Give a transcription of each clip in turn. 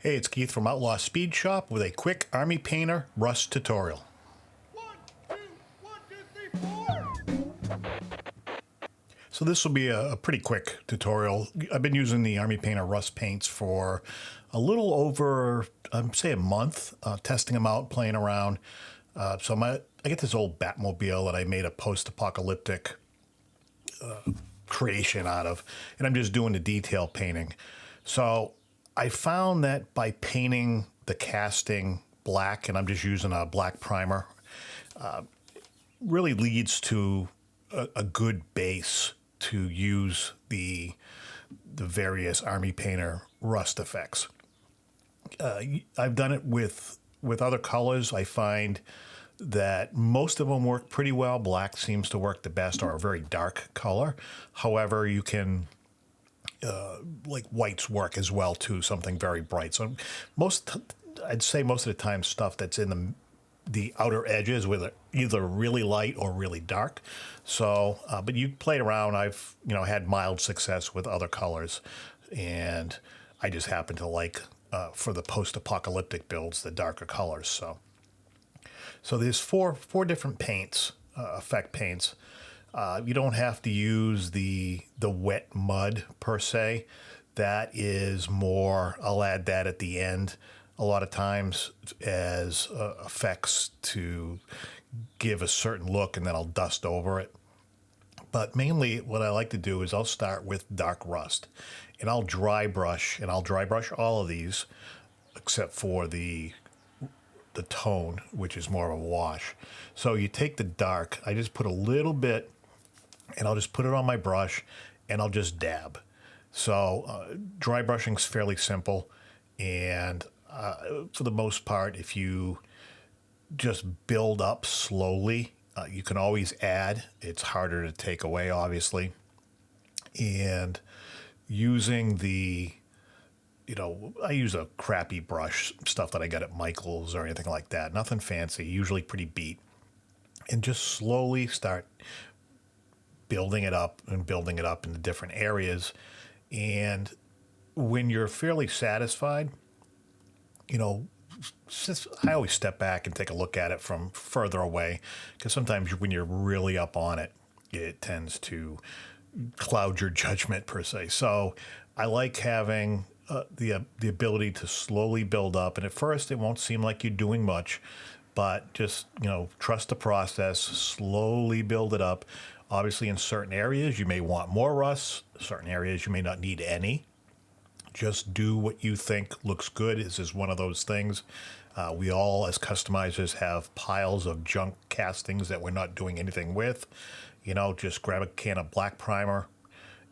Hey, it's Keith from Outlaw Speed Shop with a quick Army Painter Rust tutorial. 1, 2, 1, 2, 3, 4. So this will be a pretty quick tutorial. I've been using the Army Painter Rust paints for a little over, say a month, testing them out, playing around. I get this old Batmobile that I made a post-apocalyptic creation out of, and I'm just doing the detail painting. So I found that by painting the casting black, and I'm just using a black primer, really leads to a good base to use the various Army Painter Rust effects. I've done it with other colors. I find that most of them work pretty well. Black seems to work the best, or a very dark color. However, you can like whites work as well too, something very bright. So I'd say most of the time stuff that's in the outer edges with either really light or really dark. So, but you played around. I've had mild success with other colors, and I just happen to like for the post-apocalyptic builds the darker colors. So there's four different paints, effect paints. You don't have to use the wet mud per se. That is more, I'll add that at the end a lot of times as effects to give a certain look, and then I'll dust over it. But mainly what I like to do is I'll start with dark rust, and I'll dry brush all of these except for the tone, which is more of a wash. So you take the dark, I just put a little bit, and I'll just put it on my brush, and I'll just dab. So dry brushing is fairly simple, and for the most part, if you just build up slowly, you can always add. It's harder to take away, obviously. And using I use a crappy brush, stuff that I got at Michael's or anything like that. Nothing fancy, usually pretty beat. And just slowly start building it up in the different areas. And when you're fairly satisfied, I always step back and take a look at it from further away, because sometimes when you're really up on it, it tends to cloud your judgment per se. So I like having the ability to slowly build up, and at first it won't seem like you're doing much, but just trust the process, slowly build it up. Obviously, in certain areas you may want more rust, certain areas you may not need any. Just do what you think looks good. This is one of those things. We all, as customizers, have piles of junk castings that we're not doing anything with. Just grab a can of black primer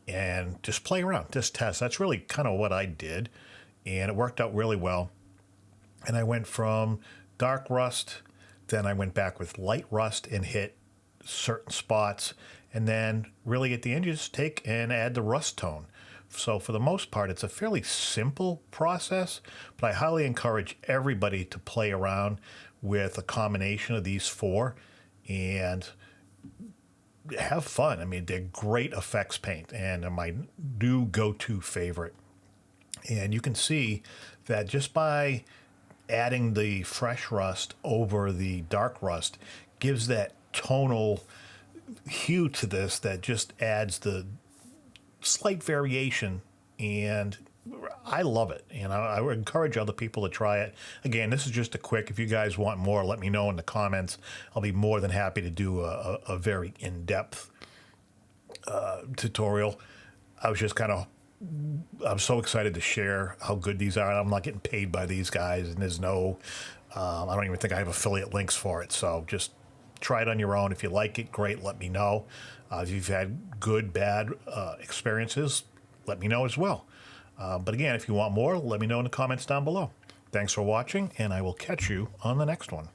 and just play around, just test. That's really kind of what I did, and it worked out really well. And I went from dark rust, then I went back with light rust and hit certain spots, and then really at the end you just take and add the rust tone. So for the most part, it's a fairly simple process, but I highly encourage everybody to play around with a combination of these four and have fun. I mean, they're great effects paint, and they're my new go-to favorite. And you can see that just by adding the fresh rust over the dark rust gives that tonal hue to this that just adds the slight variation, and I love it, and I would encourage other people to try it. Again, this is just a quick. If you guys want more, let me know in the comments. I'll be more than happy to do a very in-depth tutorial. I'm so excited to share how good these are. I'm not getting paid by these guys, and there's no I don't even think I have affiliate links for it. So just try it on your own. If you like it, great, let me know. If you've had good, bad experiences, let me know as well. But again, if you want more, let me know in the comments down below. Thanks for watching, and I will catch you on the next one.